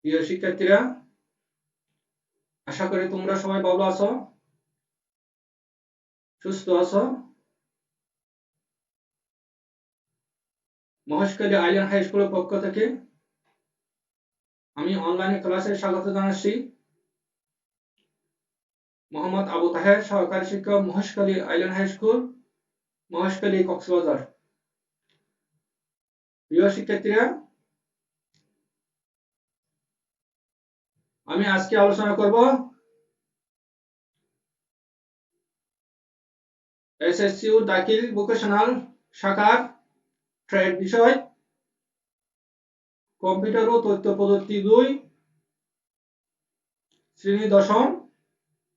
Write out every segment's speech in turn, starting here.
প্রিয় শিক্ষার্থীরা, আশা করি তোমরা সবাই ভালো আছো, সুস্থ আছো। মহেশখালী আইল্যান্ড হাই স্কুলের পক্ষ থেকে আমি অনলাইনে ক্লাসে স্বাগত জানাচ্ছি। মোহাম্মদ আবু তাহের, সহকারী শিক্ষক, Maheshkhali island high school, Maheshkhali, Cox's Bazar. প্রিয় শিক্ষার্থীরা, আমি আজকে আলোচনা করব এসএসসিউ দাখিল ভোকেশনাল শাখার ট্রেড বিষয়, কম্পিউটার ও তথ্য প্রযুক্তি 2, শ্রেণী 10ম,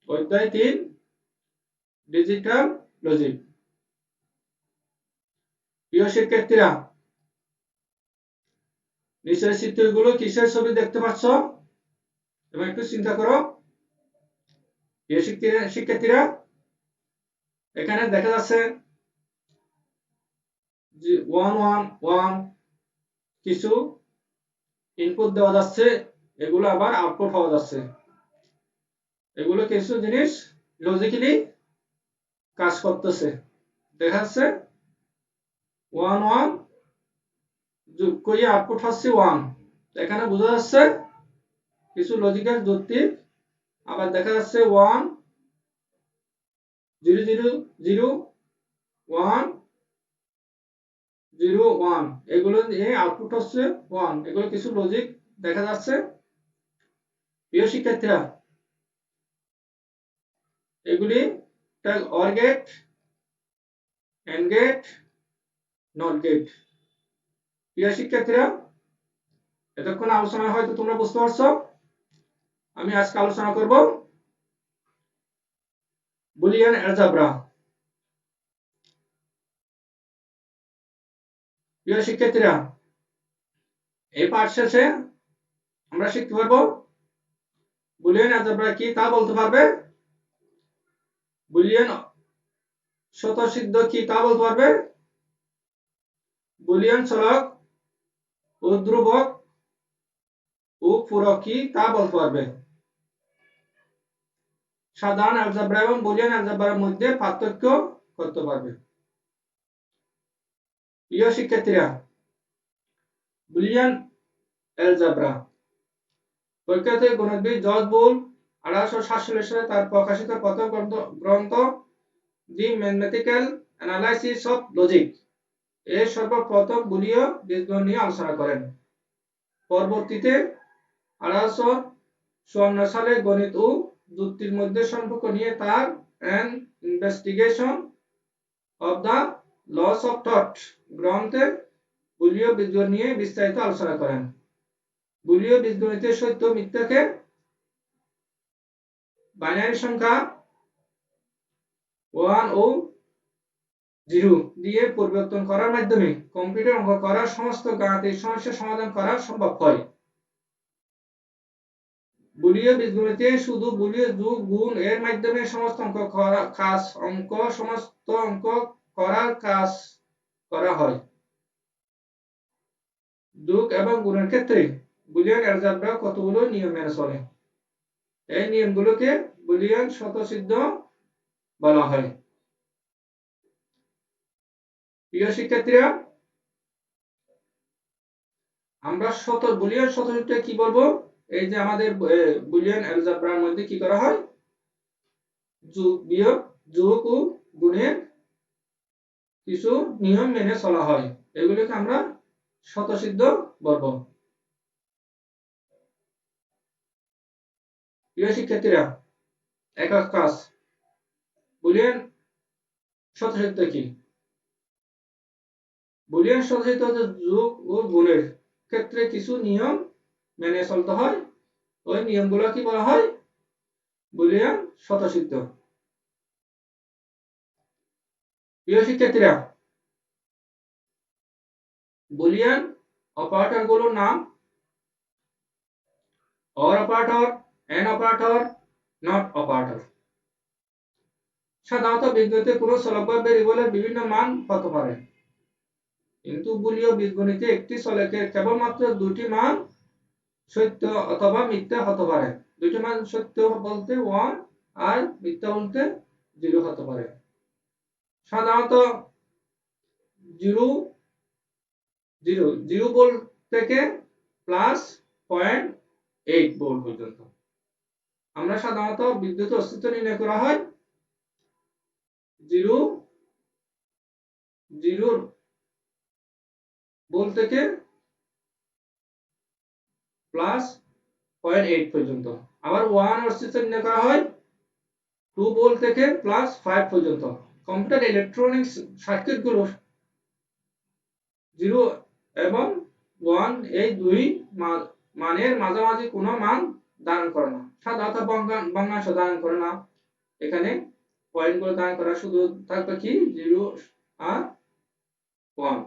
অধ্যায় 3, ডিজিটাল লজিক। প্রিয় শিক্ষার্থীরা, নিচের চিত্রগুলো কিসের ছবি দেখতে পাচ্ছ এবং একটু চিন্তা করো। প্রিয় শিক্ষার্থীরা, এখানে দেখা যাচ্ছে 111 কিছু ইনপুট দেওয়া যাচ্ছে, এগুলো আবার আউটপুট পাওয়া যাচ্ছে। এগুলো কিছু জিনিস লজিক্যালি কাজ করতেছে। দেখা যাচ্ছে 11 যোগ করে আউটপুট হচ্ছে 1। এখানে বোঝা যাচ্ছে কিছু লজিক্যাল যুক্তি। আবার দেখা যাচ্ছে 1 0 0 0 1 0 1, এগুলো দিয়ে আউটপুট হচ্ছে 1। এগুলো কিছু লজিক দেখা যাচ্ছে। প্রিয় শিক্ষার্থীরা, এগুলি or gate, and gate, not gate. প্রিয় শিক্ষার্থীরা, এতক্ষণ আলোচনা হয়তো তোমরা বুঝতে পারছো। আমি আজকে আলোচনা করব বুলিয়ান অ্যালজেব্রা। প্রিয় শিক্ষার্থীরা, এই পাঠ শেষে আমরা শিখতে পারবো বুলিয়ান অ্যালজেব্রা কি তা বলতে পারবে, বুলিয়ান স্বতঃসিদ্ধ কি তা বলতে পারবে, বুলিয়ান চলক ও ধ্রুবক ও পূরক কি তা বলতে পারবে। সাধারণ অ্যালজেব্রা এবং বুলিয়ান অ্যালজেব্রার মধ্যে পার্থক্য করতে পারবে। প্রিয় শিক্ষার্থীরা, বুলিয়ান অ্যালজেব্রা প্রখ্যাত গণিতবিদ জর্জ বুল 1847 সালে তার প্রকাশিত প্রথম গ্রন্থ দি ম্যাথমেটিক্যাল অ্যানালাইসিস অফ লজিক এ সর্বপ্রথম বুলীয় বীজগণিত নিয়ে আলোচনা করেন। পরবর্তীতে 1854 সালে গণিত ও যুক্তির মধ্যে সম্পর্ক নিয়ে তার an investigation of the laws of thought গ্রন্থে বুলীয় বীজগণিত নিয়ে বিস্তারিত আলোচনা করেন। বুলীয় বীজগণিতের সত্য মিথ্যাকে বাইনারি সংখ্যা 1 ও 0 দিয়ে পরিবর্তন করার মাধ্যমে কম্পিউটার অঙ্ক করার সমস্ত গাণিতিক সমস্যা সমাধান করা সম্ভব হয়। বুলীয় বীজগণিতে শুধু বুলীয় যোগ গুণ এর মাধ্যমে সমস্ত অঙ্ক করার কাজ করা হয়। যোগ এবং গুণের ক্ষেত্রে বুলিয়ান অ্যালজেব্রা কতগুলো নিয়ম মেনে চলে। এই নিয়মগুলোকে বুলিয়ান স্বতঃসিদ্ধ বলা হয়। প্রিয় শিক্ষার্থীরা, আমরা বুলিয়ান স্বতঃসিদ্ধ কি বলবো? এই যে আমাদের বুলিয়ান অ্যালজেব্রার মধ্যে কি করা হয়, যোগ বিয়োগ, যোগ ও গুণের কিছু নিয়ম মেনে চলা হয়। এগুলোকে আমরা স্বতঃসিদ্ধ বলবো। প্রিয় শিক্ষার্থীরা, একক কাজ বুলিয়ান স্বতঃসিদ্ধ কি? বুলিয়ান স্বতঃসিদ্ধ হচ্ছে যোগ ও গুণের ক্ষেত্রে কিছু নিয়ম মেনে চলতে হয়। ওই নিয়মগুলো কি বলা হয়? বুলিয়ান স্বতঃসিদ্ধ। প্রিয় শিক্ষার্থীরা, বুলিয়ান অপারেটরগুলোর নাম or operator, and operator, not operator. সাধারণত বীজগণিতে কোনো চলক বা ভেরিয়েবলের বিভিন্ন মান হতে পারে, কিন্তু বুলীয় বীজগণিতে একটি চলকের কেবলমাত্র দুটি মান সত্য অথবা মিথ্যা হতে পারে। দুইটা মান সত্য বলতে 1 আর মিথ্যা বলতে 0 হতে পারে। সাধারণত 0 0 ভোল্ট থেকে প্লাস 0.8 ভোল্ট পর্যন্ত। আমরা সাধারণত বিদ্যুৎ অস্তিত্ব নির্ণয় করা হয় 0 ভোল্ট থেকে প্লাস 0.8 পর্যন্ত। আবার 1 অস্তিত্ব নির্ণয় করা হয় 2 ভোল্ট থেকে প্লাস 5 পর্যন্ত। কম্পিউটার ইলেকট্রনিক্স সার্কিটগুলো 0 এবং 1 এই দুই মানের মাঝামাঝি কোনো মান ধারণ করে না। সাধারণত ভগ্নাংশ ধারণ করে না। এখানে পয়েন্টগুলো ধারণ করা শুধু থাকবে কি 0 আর 1।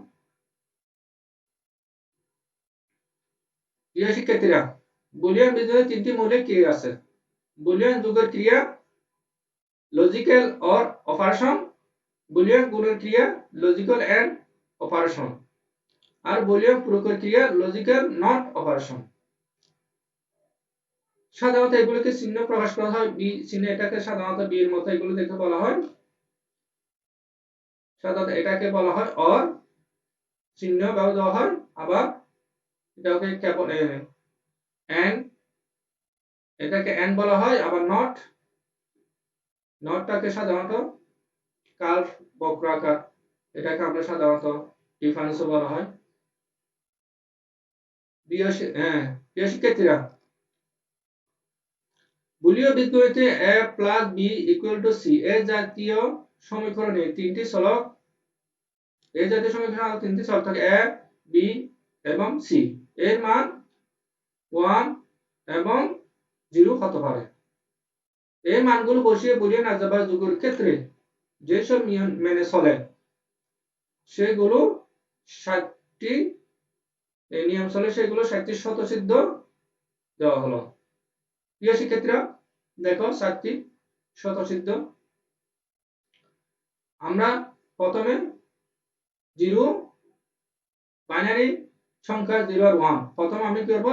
প্রিয় শিক্ষার্থীরা, বুলিয়ান বিজয়ে 3টি মৌলিক ক্রিয়া আছে। বুলিয়ান যোগের ক্রিয়া, লজিক্যাল অর অপারেশন, বুলিয়ান গুণের ক্রিয়া, লজিক্যাল এন্ড অপারেশন, আর বুলিয়ান পূরকের ক্রিয়া, লজিক্যাল নট অপারেশন। সাধারণত এগুলোকে চিহ্ন প্রকাশ করা হয় বি চিহ্ন, এটাকে সাধারণত বি এর মতো এগুলো দেখে বলা হয়, সাধারণত এটাকে বলা হয় অর চিহ্ন ব্যবহার দেওয়া হয়। আবার এটাকে কেবল এন্ড, এটাকে এন্ড বলা হয়। আবার নট, নটটাকে সাধারণত কার্ভ বক্রাকার, এটাকে আমরা সাধারণত ডিফারেন্স বলা হয়। প্রিয় শিক্ষার্থীরা, বুলীয় বীজগণিতে a plus b equal to c এই জাতীয় সমীকরণে তিনটি চলক, এই জাতীয় সমীকরণে তিনটি চলক থাকে a b এবং c। এর মান 1 এবং 0 হতে পারে। এই মানগুলো বসিয়ে বুলিয়ান অলজেব্রা যোগের ক্ষেত্রে যেসব নিয়ম মেনে চলে সেগুলো 60টি নিয়ম চলে, সেগুলো 60টি স্বতঃসিদ্ধ দেওয়া হলো। প্রিয় শিক্ষার্থীরা, দেখো 7টি স্বতঃসিদ্ধ। আমরা প্রথমে 0 বাইনারি সংখ্যা 0 আর 1। প্রথম আমি কি করব,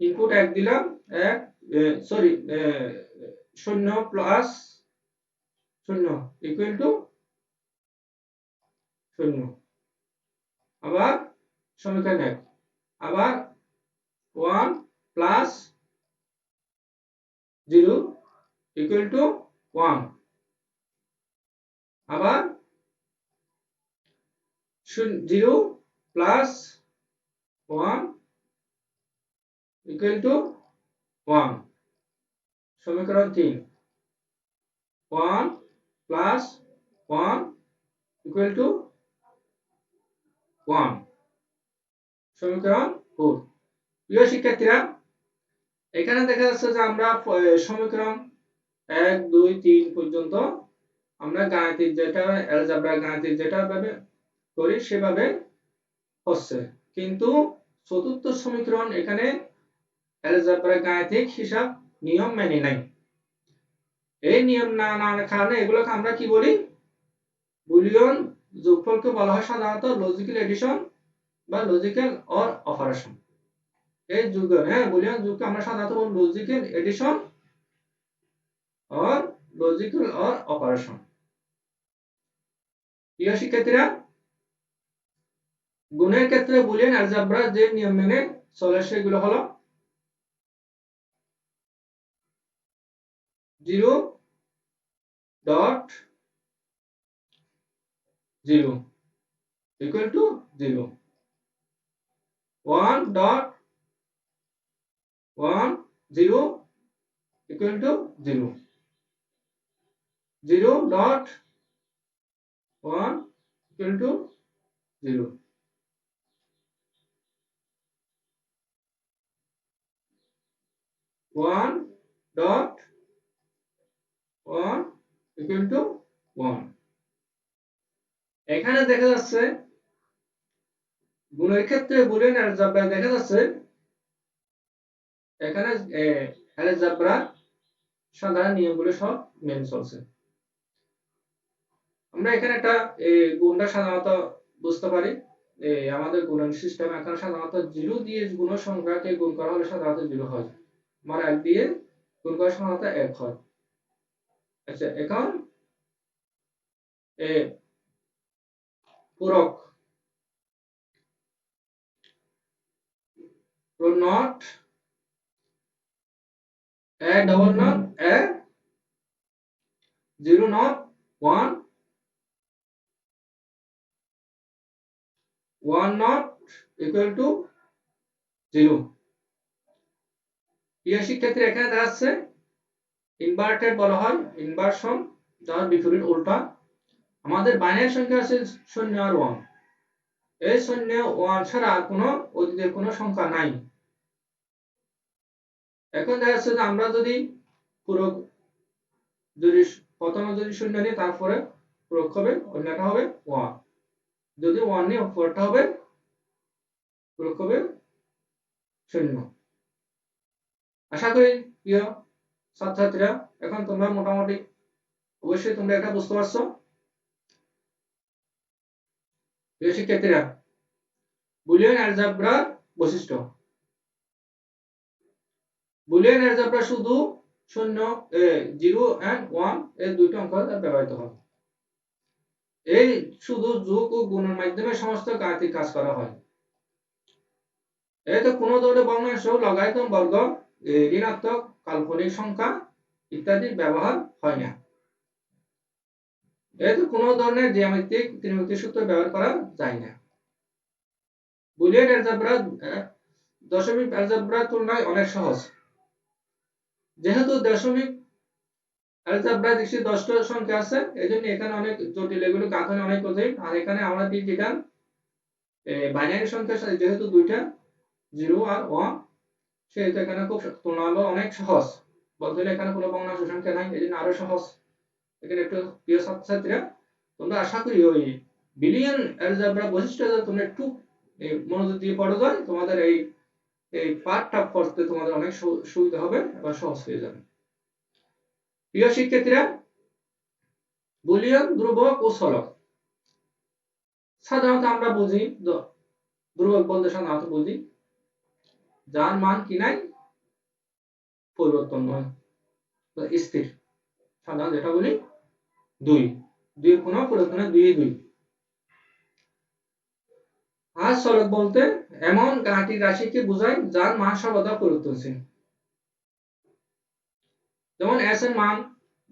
ইনপুট 1 দিলাম, 1 সরি 0 প্লাস 0 ইকুয়াল টু 0। আবার সমীকরণ 1, আবার 1 প্লাস 0 ইকুয়াল টু 1, আবার 0 প্লাস 1 ইকুয়াল টু 1। সমীকরণ 3, 1 প্লাস 1 ইকুয়াল টু 1। সমীকরণ 4। প্রিয় শিক্ষার্থীরা, এখানে দেখা যাচ্ছে যে আমরা সমীকরণ 1 2 3 পর্যন্ত আমরা গাণিতিক যেটা অ্যালজেব্রা গাণিতিক যেটা ভাবে করি সেভাবে হচ্ছে, কিন্তু চতুর্থ সমীকরণ এখানে অ্যালজেব্রা গাণিতিক হিসাব নিয়ম মেনে নাই। এই নিয়ম না মানার কারণে এগুলোকে আমরা কি বলি, বুলিয়ন যোগফলকে বলা হয় সাধারণত লজিক্যাল এডিশন বা লজিক্যাল অর অপারেশন। এই যুগ বুলিয়ন যুগকে আমরা সাধারণত বলি logical addition or logical or operation. প্রিয় শিক্ষার্থীরা, গুণের ক্ষেত্রে বুলিয়ান অলজেব্রা যে নিয়ম মেনে চলে সেগুলো হলো 0 dot 0 equal to 0, 1 dot 1 0 equal to 0, 0 dot 1 equal to 0, 1 dot 1 equal to 1। এখানে দেখা যাচ্ছে গুণের ক্ষেত্রে বুলিয়ান অলজেব্রা দেখা যাচ্ছে এখানে অলজেব্রা সাধারণ নিয়মগুলো সব মেনে চলছে। আমরা এখানে একটা গুণটা সাধারণত বুঝতে পারি আমাদের গুণন সিস্টেম এখন সাধারণত 0 দিয়ে গুণ সংখ্যাকে গুণ করা হলে সাধারণত 0 হয়, মানে 1 দিয়ে গুণ করা সাধারণত 1 হয়। আচ্ছা, এখন পূরক not a double not a 0 not 1 1 not equal to 0। প্রিয় শিক্ষার্থী, এখানে দেখাচ্ছে ইনভার্টেড বলা হয় ইনভার্সন, যার বিপরীত উল্টা। আমাদের বাইনারি সংখ্যা আছে 0 আর 1, এই 0 1 ছাড়া আর কোনো অতীতের কোনো সংখ্যা নাই। এখন দেখা যাচ্ছে যে আমরা যদি পূরক যদি প্রথমে যদি 0 নিই তারপরে পূরক হবে অন্যটা হবে 1, যদি 1 নিই পরেরটা হবে পূরক হবে 0। আশা করি প্রিয় ছাত্রছাত্রীরা এখন তোমরা মোটামুটি অবশ্যই তোমরা এটা বুঝতে পারছো। প্রিয় শিক্ষার্থীরা, বুলিয়ান অ্যালজেব্রার বৈশিষ্ট্য। বুলিয়ান অ্যালজেব্রা শুধু 0 and 1 এই দুইটা অঙ্ক ব্যবহৃত হয়। এই শুধু যোগ ও গুণের মাধ্যমে সমস্ত গাণিতিক কাজ করা হয়। এতে কোনো ধরনের ভগ্নাংশ, লগারিদম, বর্গ, ঋণাত্মক, কাল্পনিক সংখ্যা ইত্যাদি ব্যবহার হয় না। এতে কোনো ধরনের জ্যামিতিক ত্রিমিতিক সূত্র ব্যবহার করা যায় না। বুলিয়ান অ্যালজেব্রা দশমিক অ্যালজেব্রার তুলনায় অনেক সহজ। যেহেতু দশমিক অ্যালজেব্রা দেখছি 10টা সংখ্যা আছে, এজন্য এখানে অনেক জটিল, এগুলো গাঁথনি অনেক কঠিন। আর এখানে আমরা ডিজিটাল বাইনারি সংখ্যা যেহেতু দুইটা 0 আর 1, সেহেতু এখানে খুব তুলনামূলক অনেক সহজ। বলতে গেলে এখানে কোনো ভগ্নাংশ সংখ্যা নাই, এজন্য আরো সহজ। এখানে একটু প্রিয় ছাত্রছাত্রীরা, তোমরা আশা করি ওই বুলিয়ান অ্যালজেব্রা বৈশিষ্ট্য তোমরা একটু মনোযোগ দিয়ে পড়ো যায়, তোমাদের এই পার্টটা পড়তে তোমাদের অনেক সুবিধা হবে এবং সহজ হয়ে যাবে। প্রিয় শিক্ষার্থীরা, বুলিয়ান ধ্রুবক ও চলক। সাধারণত আমরা বুঝি ধ্রুবক বলতে সাধারণত বুঝি যার মান কি নাই, পরিবর্তন নয়, স্থির। সাধারণত যেটা বলি 2 কোনো পরিবর্তন 2 আর চলক বলতে এমন গাণিতিক রাশিকে বোঝায় যার মান সর্বদা পরিবর্তনশীল। যেমন s এর মান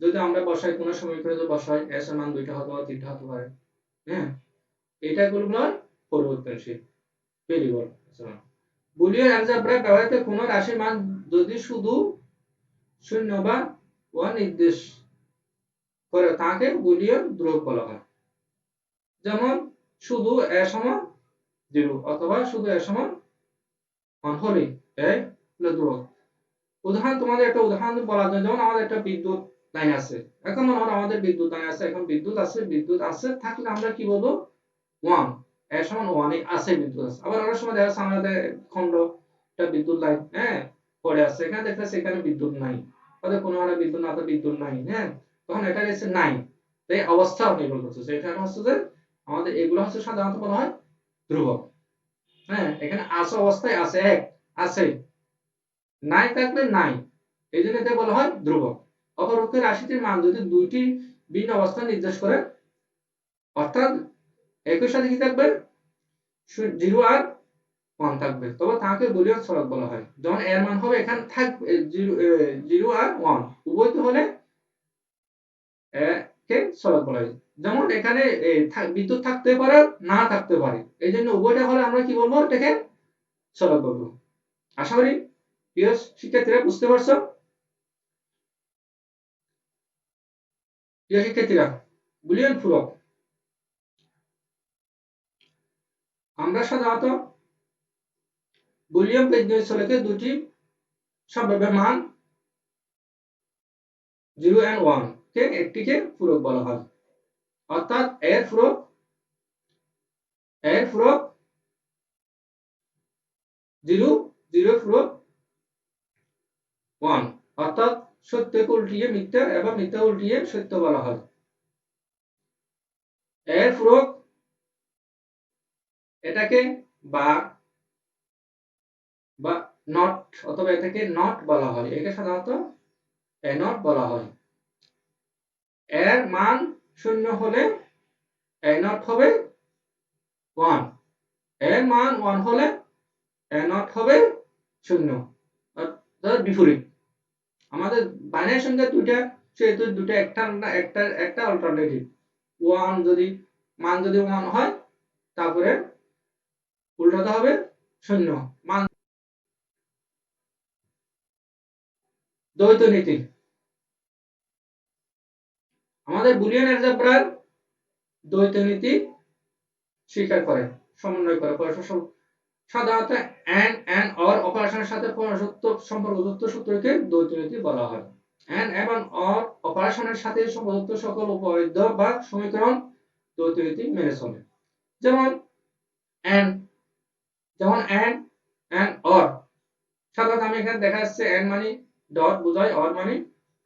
যদি আমরা বসাই, কোনো সমীকরণে যদি বসাই, s এর মান 2টা হতে পারে, 3টা হতে পারে। হ্যাঁ, এটা গুলো পরিবর্তনশীল ভেরিয়েবল। বুলিয়ান অ্যালজেব্রায় ব্যবহৃত কোনো রাশির মান যদি শুধু 0 বা 1 নির্দেশ করে তাকে বুলিয়ান ধ্রুবক বলা হয়। যেমন শুধু a সমান 0 অথবা শুধু a সমান 1 হলে এই হলো ধ্রুবক। উদাহরণ, তোমাদের একটা উদাহরণ বলা যায়, যেমন আমাদের একটা বিদ্যুৎ লাইন আছে। এখন মনে হয় আমাদের বিদ্যুৎ লাইন আছে, এখন বিদ্যুৎ আছে থাকলে আমরা কি বলবো 1, a সমান 1 আছে, বিদ্যুৎ আছে। আবার অনেক সময় দেখা যাচ্ছে আমাদের খন্ড একটা বিদ্যুৎ লাইন পড়ে আছে, এখানে দেখতেছি এখানে বিদ্যুৎ নাই, তাহলে কোনো একটা বিদ্যুৎ না, তো বিদ্যুৎ নাই, তখন এটা গেছে নাই, এই অবস্থা নির্ভর করতেছে। এটা হচ্ছে যে আমাদের এগুলো হচ্ছে সাধারণত বলা হয় ধ্রুবক। এখানে আছে অবস্থায় আছে, এক আছে, নাই থাকলে নাই, এই জন্য এটা বলা হয় ধ্রুবক। অপরপক্ষে রাশিটির মান যদি দুইটি ভিন্ন অবস্থান নির্দেশ করে, অর্থাৎ একই সাথে কি থাকবে 0 আর 1 থাকবে, তবে তাকে বুলিয়ান চলক বলা হয়। যখন এর মান হবে এখানে থাকবে 0 আর 1 উভয় হলে কে চলক বলা হয়। যেমন এখানে বিদ্যুৎ থাকতে পারে, না থাকতে পারে, এই জন্য উভয়টা হলে আমরা কি বলবো, এটাকে চলক বলবো। আশা করি প্রিয় শিক্ষার্থীরা বুঝতে পারছো। প্রিয় শিক্ষার্থীরা, বুলিয়ান পূরক আমরা সাধারণত বুলিয়ান বীজগণিত চলকে দুটি সম্ভাব্য মান 0 and 1 কে একটিকে পূরক বলা হয়। অর্থাৎ এর পূরক 0, 0 পূরক 1, অর্থাৎ সত্যকে উল্টিয়ে মিথ্যা এবং মিথ্যা উল্টিয়ে সত্য বলা হয়। এর পূরক এটাকে বা বা নট অথবা এটাকে নট বলা হয়, একে সাধারণত এ নট বলা হয়। এর মান 0 হলে এ নট হবে 1, এর মান 1 হলে এ নট হবে 0, অর্থাৎ বিপরীত। আমাদের বাইনারি সংখ্যা দুইটা, সেহেতু দুটো একটা অল্টারনেটিভ। 1 যদি মান যদি 1 হয়, তারপরে উল্টাতে হবে 0 মান। দ্বৈত নীতি আমাদের বুলিয়ান অ্যালজেব্রার দ্বৈত নীতি স্বীকার করে, সমন্বয় করে। সাধারণত এন্ড অর অপারেশনের সাথে সম্পর্কযুক্ত সূত্রকে দ্বৈত নীতি বলা হয়। এন্ড এবং অর অপারেশনের সাথে সম্পর্কযুক্ত সকল উপপাদ্য বা সমীকরণ দ্বৈত নীতি মেনে চলে। যেমন এন্ড এন্ড অর। সাধারণত আমি এখানে দেখা যাচ্ছে এন্ড মানে ডট বোঝায়, অর মানে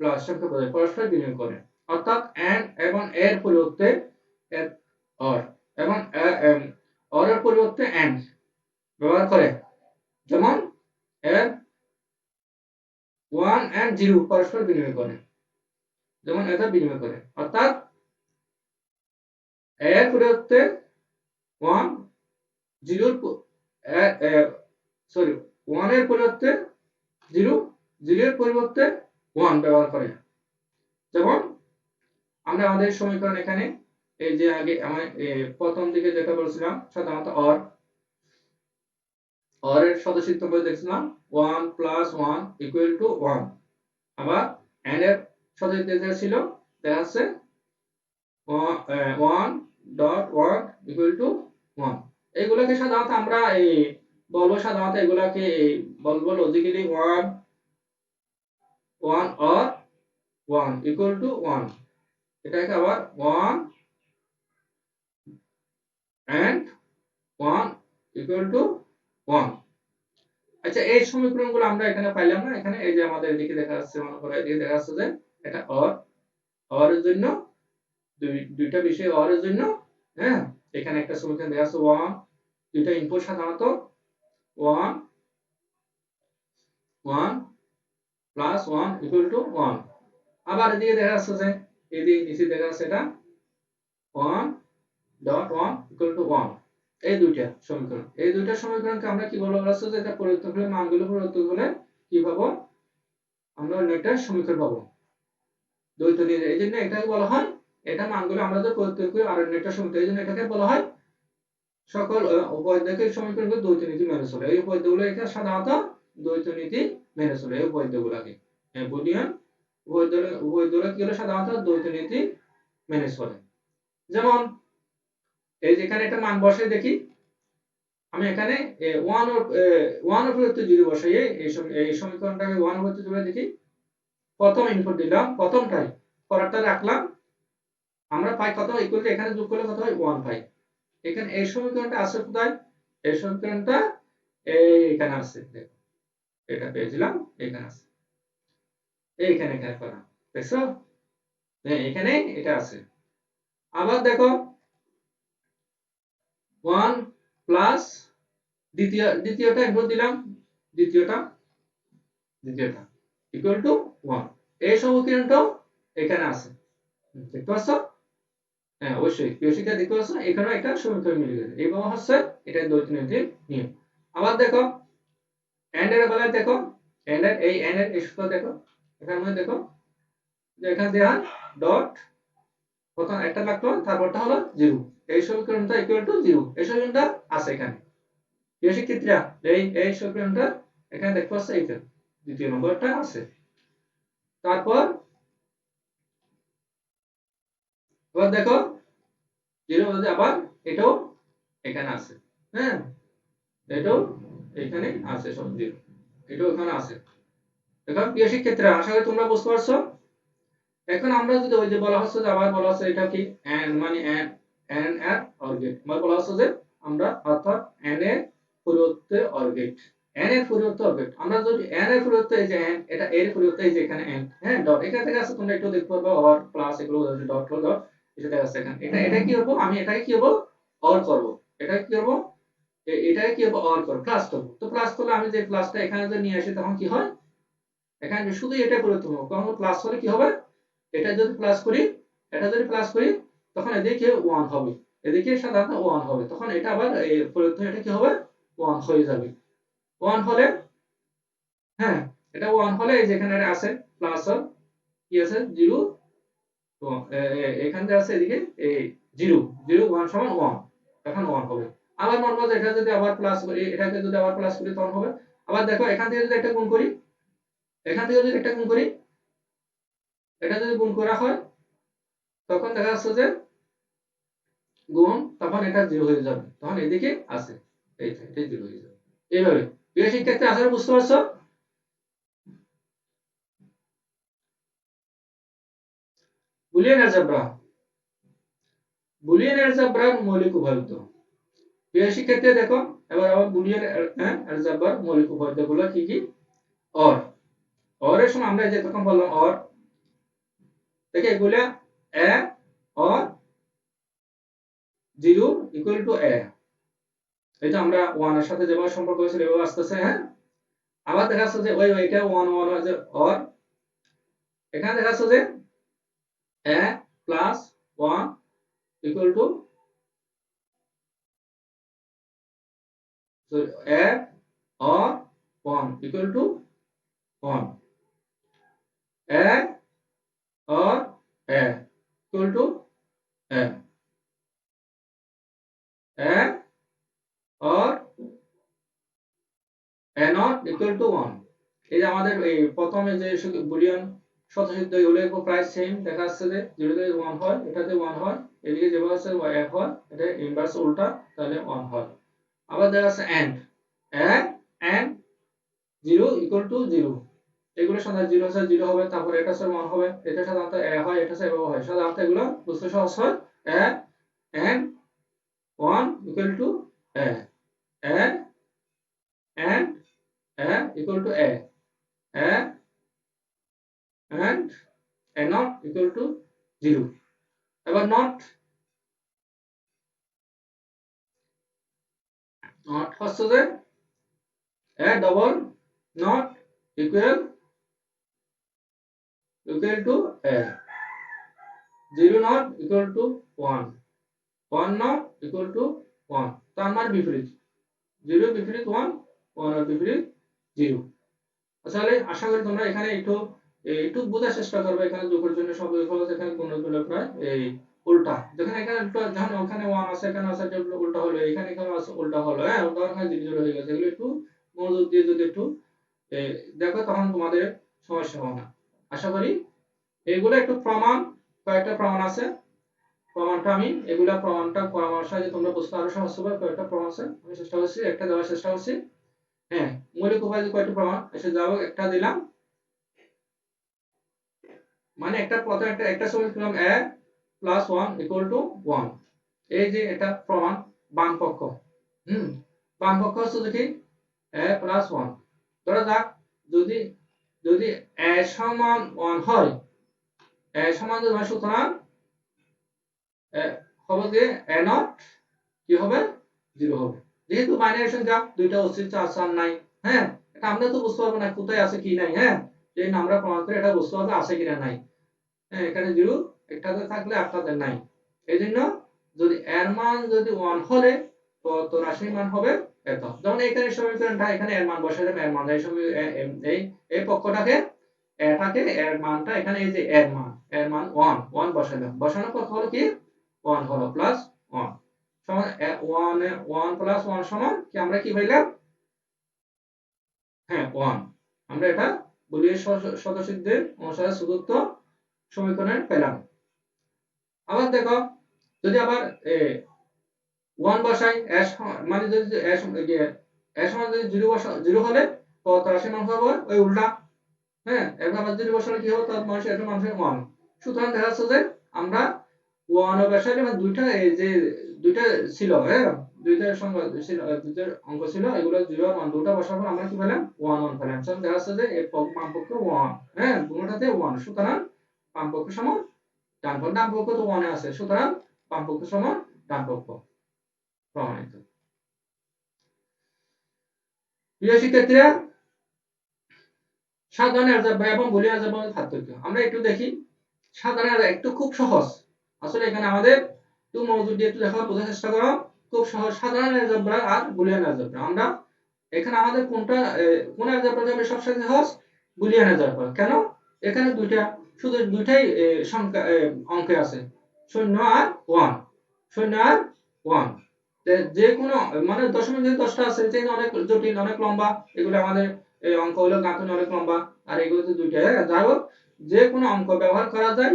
প্লাস সংখ্যা বোঝায়, পরস্পর বিনিময় করে। অর্থাৎ এন্ড এবং এর পরিবর্তে অর এবং অর এর পরিবর্তে এন্ড ব্যবহার করে। যেমন এর 1 and 0 পরস্পর বিনিময় করে, যেমন এটা বিনিময় করে। অর্থাৎ এর পরিবর্তে 1, 0 সরি 1 এর পরিবর্তে 0, 0 এর পরিবর্তে 1 ব্যবহার করে। যেমন আমরা আমাদের সমীকরণ এখানে এই যে আগে আমি প্রথম দিকে যেটা বলছিলাম, সাধারণত অর এর সদস্যিত্ব বলে দেখছিলাম 1 + 1 = 1। আবার এন্ড এর সদস্যিত্ব ছিল দেখা যাচ্ছে 1.1 = 1। এগুলোকে সাধারণত আমরা বলবো, সাধারণত এগুলাকে বলবো লজিক্যালি 1 or 1 = 1। এটাকে আবার 1 and 1 = 1। আচ্ছা, এই সমীকরণগুলো আমরা এখানে পাইলাম না। এখানে এই যে আমাদের এদিকে দেখা যাচ্ছে, মনে করো এদিকে দেখা যাচ্ছে যে এটা অর এর জন্য দুইটা বিষয় অর এর জন্য, হ্যাঁ। এখানে একটা সমীকরণ দেখা যাচ্ছে 1, দুইটা ইনপুট সাধারণত 1 + 1 = 1। আবার এদিকে দেখা যাচ্ছে যে এদিকে নিচে দেখা যাচ্ছে এটা 1.1 = 1। এই দুইটা সমীকরণ, এই দুইটা সমীকরণকে আমরা কি বলবো বলা হচ্ছে যে এটা পরিবর্তন করলে, মানগুলো পরিবর্তন করলে কি পাবো, আমরা অন্য একটা সমীকরণ পাবো, দ্বৈত নীতি। এই জন্য এটাকে বলা হয়, এটা মানগুলো আমরা যদি পরিবর্তন করি আর অন্য একটা সমীকরণ, এই জন্য এটাকে বলা হয় সকল উপপাদ্যকে সমীকরণগুলো দ্বৈত নীতি মেনে চলে। এই উপপাদ্যগুলো এখানে সাধারণত দ্বৈত নীতি মেনে চলে। এই উপপাদ্যগুলোকে বুলিয়ান উপপাদ্যগুলো কি হলো, সাধারণত দ্বৈত নীতি মেনে চলে। যেমন এই যে এখানে একটা মান বসাই দেখি, আমি এখানে 1 এর পরিবর্তে 0 বসাইয়ে এই সমীকরণটাকে 1 এর পরিবর্তে 0 দেখি। প্রথম ইনপুট দিলাম, প্রথমটাই, পরেরটা রাখলাম, আমরা পাই কত, ইকুয়াল এখানে যোগ করলে কত হয়, 1 পাই। এখানে এই সমীকরণটা আছে কোথায়, এই সমীকরণটা এইখানে আছে, দেখো এটা পেয়েছিলাম, এখানে আছে, এইখানে এখানে করা, দেখছো, এখানে এটা আছে। আবার দেখো 1 প্লাস দ্বিতীয়টা ইনপুট দিলাম, দ্বিতীয়টা ইকুয়াল টু 1। এই সমীকরণটাও এখানে আছে, দেখতে পাচ্ছ, হ্যাঁ অবশ্যই প্রিয় শিক্ষা দেখতে পাচ্ছ, এখানেও একটা সমীকরণ মিলে গেছে। এইভাবে হচ্ছে এটা দ্বৈত নীতির নিয়ম। আবার দেখো এন্ড এর বেলায় দেখো, এন্ড এর এই সূত্র দেখো, এখানে দেখো যে এখানে দেয়া ডট, প্রথম একটা লাগলো, তারপরটা হলো 0। এই সমীকরণটা ইকুয়াল টু 0, এই সমীকরণটা আছে এখানে। প্রিয় শিক্ষার্থীরা, এই সমীকরণটা এখানে দেখতে পাচ্ছ, এইটা দ্বিতীয় নম্বরটা আছে। তারপর এবার দেখো 0 বলতে আবার এটাও এখানে আছে, হ্যাঁ, এটাও এখানে আছে, সব 0, এটাও এখানে আছে। এখন প্রিয় শিক্ষার্থীরা, আশা করি তোমরা বুঝতে পারছো। এখন আমরা যদি ওই যে বলা হচ্ছে যে আবার বলা হচ্ছে এটা কি এন্ড মানে এন্ড এর অর গেট, মানে বলা হচ্ছে যে আমরা অর্থাৎ এন এর পরিবর্তে অর গেট, এন এর পরিবর্তে অর গেট, আমরা যদি এন এর পরিবর্তে এই যে এন, এটা এর পরিবর্তে এই যে এখানে এন, হ্যাঁ ডট, এখান থেকে আছে, তোমরা একটু দেখতে পারবে অর প্লাস এগুলো ডট ডট, এটা দেখা যাচ্ছে এখানে, এটা কি করব, আমি এটাকে কি করব, অর করব, এটাকে কি করব, এটাকে কি হবে অর করব প্লাস করব তো প্লাস করলে আমি যে প্লাসটা এখানে যদি নিয়ে আসি তখন কি হয় এখানে শুধু এটা পরিবর্তন হবে কারণ প্লাস হলে কি হবে এটা যদি প্লাস করি এটা যদি প্লাস করি তখন এদিকে 1 হবে এদিকে সাধারণত 1 হবে তখন এটা আবার এই পরিবর্তন এটা কি হবে 1 হয়ে যাবে 1 হলে হ্যাঁ এটা 1 হলে এই যেখানে আছে প্লাস কি আছে 0 তো এখান থেকে আছে এদিকে এই 0 0 1 সমান 1 তখন 1 হবে আবার মনে করো এটা যদি আবার প্লাস করি এটাকে যদি আবার প্লাস করি তখন হবে আবার দেখো এখান থেকে যদি একটা গুণ করি এখান থেকে যদি একটা গুণ করি এটা যদি গুণ করা হয় তখন দেখা যাচ্ছে যে গুণ তখন এটা 0 হয়ে যাবে তখন এদিকে আছে এটা 0 হয়ে যাবে এইভাবে প্রিয় শিক্ষার্থী আশা করি বুঝতে পারছো বুলিয়ান অ্যালজেব্রার মৌলিক উপাত্ত প্রিয় শিক্ষার্থী দেখো এবার আবার বুলিয়ান অ্যালজেব্রার মৌলিক উপাত্তগুলো কি কি অর অরের সময় আমরা যে তখন বললাম অর দেখে এগুলা এ অর 0 ইকুয়াল টু এ এটা আমরা 1 এর সাথে যেভাবে সম্পর্ক হয়েছিল এভাবে আসতেছে হ্যাঁ আবার দেখা যাচ্ছে যে ওই এটা 1 1 আছে অর এখানে দেখা যাচ্ছে যে a plus 1 equal to sorry a or 1 equal to 1 a or a equal to a a or a not equal to 1 এই যে আমাদের এই প্রথমে যে বুলিয়ান স্বতঃসিদ্ধ এগুলো প্রায় সেম দেখা যাচ্ছে যে 0 থেকে 1 হয় এটাতে 1 হয় এদিকে যেভাবে আছে 1 হয় এটা ইনভার্স উল্টা তাহলে 1 হয় আবার দেখা যাচ্ছে and 0 equal to 0 এগুলো সাধারণত 0 আছে 0 হবে তারপর এটা আছে 1 হবে এটা সাধারণত a হয় এটা আছে এভাবে হয় সাধারণত এগুলো বুঝতে সহজ হয় a and 1 equal to a a and a equal to a and a not equal to 0 এবার not হচ্ছে যে a double not equal to a 0 not equal to 1 1 not equal to 1 তার মানে বিপরীত 0 বিপরীত 1 1 এর বিপরীত 0 আসলে আশা করি তোমরা এখানে একটু বোঝার চেষ্টা করবে এখানে যোগের জন্য শব্দ বিভাগ এখানে গুণগুলো প্রায় এই উল্টা যখন এখানে উল্টা যখন ওখানে 1 আছে এখানে আছে যেগুলো উল্টা হলো এখানে আছে উল্টা হলো হ্যাঁ উদাহরণ হয় 0 হয়ে গেছে এগুলো একটু মনোযোগ দিয়ে যদি একটু দেখো তখন তোমাদের সমস্যা হবে না আশা করি এগুলো একটু প্রমাণ কয়েকটা প্রমাণ আছে প্রমাণটা আমি এগুলা প্রমাণটা পরামর্শ যে তোমরা বুঝতে আরো সহজ হবে কয়েকটা প্রমাণ আছে আমি চেষ্টা করছি একটা দেওয়ার চেষ্টা করছি হ্যাঁ মৌলিক উপায় কয়েকটা প্রমাণ এসে যাও একটা দিলাম মানে একটা পথে একটা সমীকরণ a প্লাস 1 ইকুয়াল টু 1 এই যে এটা প্রমাণ বাম পক্ষ হুম বাম পক্ষ হচ্ছে কি a প্লাস 1 ধরা যাক যদি যদি a সমান 1 হয় a সমান যদি হয় সুতরাং হবে যে a নট কি হবে 0 হবে যেহেতু বাইনারি সংখ্যা দুইটা অস্তিত্ব আছে আর নাই হ্যাঁ এটা আমরা তো বুঝতে পারবো না কোথায় আছে কি নাই হ্যাঁ এই আমরা প্রমাণ করে এটা বুঝতে পারবো আছে কিনা নাই হ্যাঁ এখানে 0 একটাতে থাকলে আটটাতে নাই এইজন্য যদি এর মান যদি 1 হলে তো রাশির মান হবে এত যেমন এখানে সমীকরণটা এখানে এর মান বসাই দেব এর মান এই এই পক্ষটাকে এটাকে এর মানটা এখানে এই যে এর মান 1 1 বসাই দাও বসানোর পর হলো কি 1 হলো প্লাস 1 সমান 1 প্লাস 1 সমান কি আমরা কি পাইলাম হ্যাঁ 1 আমরা এটা বুলিয়ান স্বতঃসিদ্ধের অনুসারে চতুর্থ সমীকরণে পেলাম আবার দেখো যদি আবার 1 বসাই মানে যদি সমান যদি 0 হলে তো তার রাশির মান হবে ওই উল্টা হ্যাঁ এবার আবার 0 বসালে কি হবে তার মানুষ এর মান হবে 1 সুতরাং দেখা যাচ্ছে যে আমরা 1 ও বসাইলে মানে দুইটা এই যে দুইটা ছিল হ্যাঁ দুইটা সংখ্যা ছিল দুইটা অঙ্ক ছিল এগুলো 0 আর 1 দুটো বসাবো আমরা কি পেলাম 1 1 পেলাম সুতরাং দেখা যাচ্ছে যে এই বাম পক্ষ 1 হ্যাঁ দুটোতে 1 সুতরাং বাম পক্ষ সমান ডান পক্ষ তো 1 এ আছে সুতরাং বাম পক্ষ সমান ডান পক্ষ প্রমাণিত প্রিয় শিক্ষার্থীরা, সাধারণ অ্যালজেব্রা এবং বুলিয়ান অ্যালজেব্রার মধ্যে পার্থক্য আমরা একটু দেখি। সাধারণ একটু খুব সহজ, আসলে এখানে আমাদের একটু মনোযোগ দিয়ে একটু বোঝার চেষ্টা করো। খুব সহজ সাধারণ অ্যালজেব্রা আর বুলিয়ান অ্যালজেব্রা। আমরা এখানে আমাদের কোন অ্যালজেব্রাটা বেশি সবচেয়ে সহজ? Boolean algebra. কেন? এখানে শুধু দুইটাই সংখ্যা অঙ্কে আছে, 0 আর 1, 0 আর 1। যে কোনো মানে দশমিক যে 10টা আছে যে অনেক জটিল, অনেক লম্বা, এগুলো আমাদের এই অঙ্ক হলো গাঁথনি অনেক লম্বা, আর এগুলো তো দুইটা। যাই হোক, যে কোনো অঙ্ক ব্যবহার করা যায়,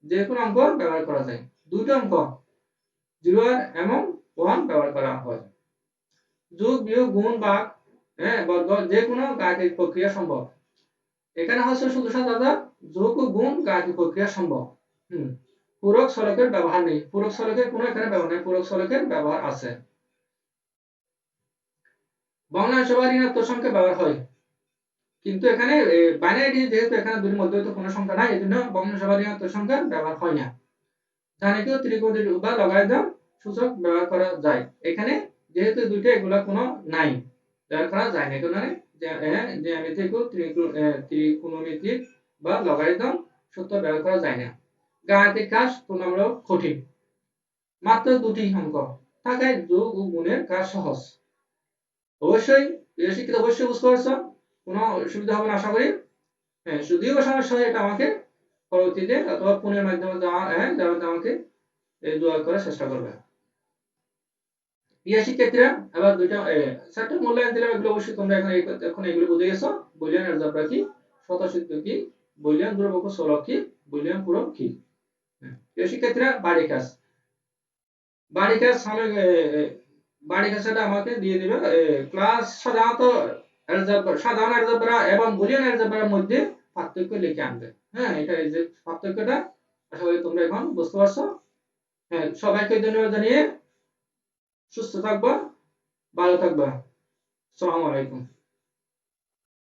যে কোনো অঙ্ক ব্যবহার করা যায়। দুটো অঙ্ক 0 আর এবং 1 ব্যবহার করা হয়। যোগ, বিয়োগ, গুণ, ভাগ, বর্গ, যে কোনো গাণিতিক প্রক্রিয়া সম্ভব। এখানে হচ্ছে শুধু সাধারণত যোগ ও গুণ গাণিতিক প্রক্রিয়া সম্ভব। পূরক সহগের ব্যবহার নেই। পূরক সহগের কোনো এখানে ব্যবহার নেই, পূরক সহগের ব্যবহার আছে। ভগ্নাংশ বা ঋণাত্মক সংখ্যা ব্যবহার হয়, কিন্তু এখানে বাইনারি যেহেতু এখানে দুইয়ের মধ্যে তো কোনো সংখ্যা নাই, এজন্য ভগ্নাংশ বা ঋণাত্মক সংখ্যা ব্যবহার হয় না। জ্যামিতীয় ত্রিকোণমিতি বা লগারিদম সূচক ব্যবহার করা যায়। এখানে যেহেতু দুইটা এগুলা কোনো নাই, ব্যবহার করা যায় না। কারণ জ্যামিতিক ত্রিকোণমিতি বা লগারিদম সূত্র ব্যবহার করা যায় না। গাণিতিক কাজ তুলনামূলক কঠিন। মাত্র দুটি অঙ্ক থাকায় যোগ ও গুণের কাজ সহজ। অবশ্যই শিক্ষিত অবশ্যই বুঝতে পারছো, কোনো অসুবিধা হবে না আশা করি। যদিও সমস্যা হয় এটা আমাকে পরবর্তীতে অথবা ফোনের মাধ্যমে জানাতে আমাকে দোয়া করার চেষ্টা করবে। প্রিয় শিক্ষার্থীরা, আবার দুইটা চারটা মূল্যায়ন দিলাম, এগুলো অবশ্যই তোমরা এখন এগুলো বুঝে গেছো। বুলিয়ান অ্যালজেব্রা কি, স্বতঃসিদ্ধ কি, বুলিয়ান ধ্রুবক ও চলক কি, বুলিয়ান পূরক কি। প্রিয় শিক্ষার্থীরা, বাড়ি কাজটা আমাকে দিয়ে দিবে। ক্লাস সাধারণ অ্যালজেব্রা এবং বুলিয়ান অ্যালজেব্রার মধ্যে পার্থক্য লিখে আনবে। এটা এই যে পার্থক্যটা, আশা করি তোমরা এখন বুঝতে পারছো। সবাইকে ধন্যবাদ জানিয়ে সুস্থ থাকবা, ভালো থাকবা। আসসালামু আলাইকুম।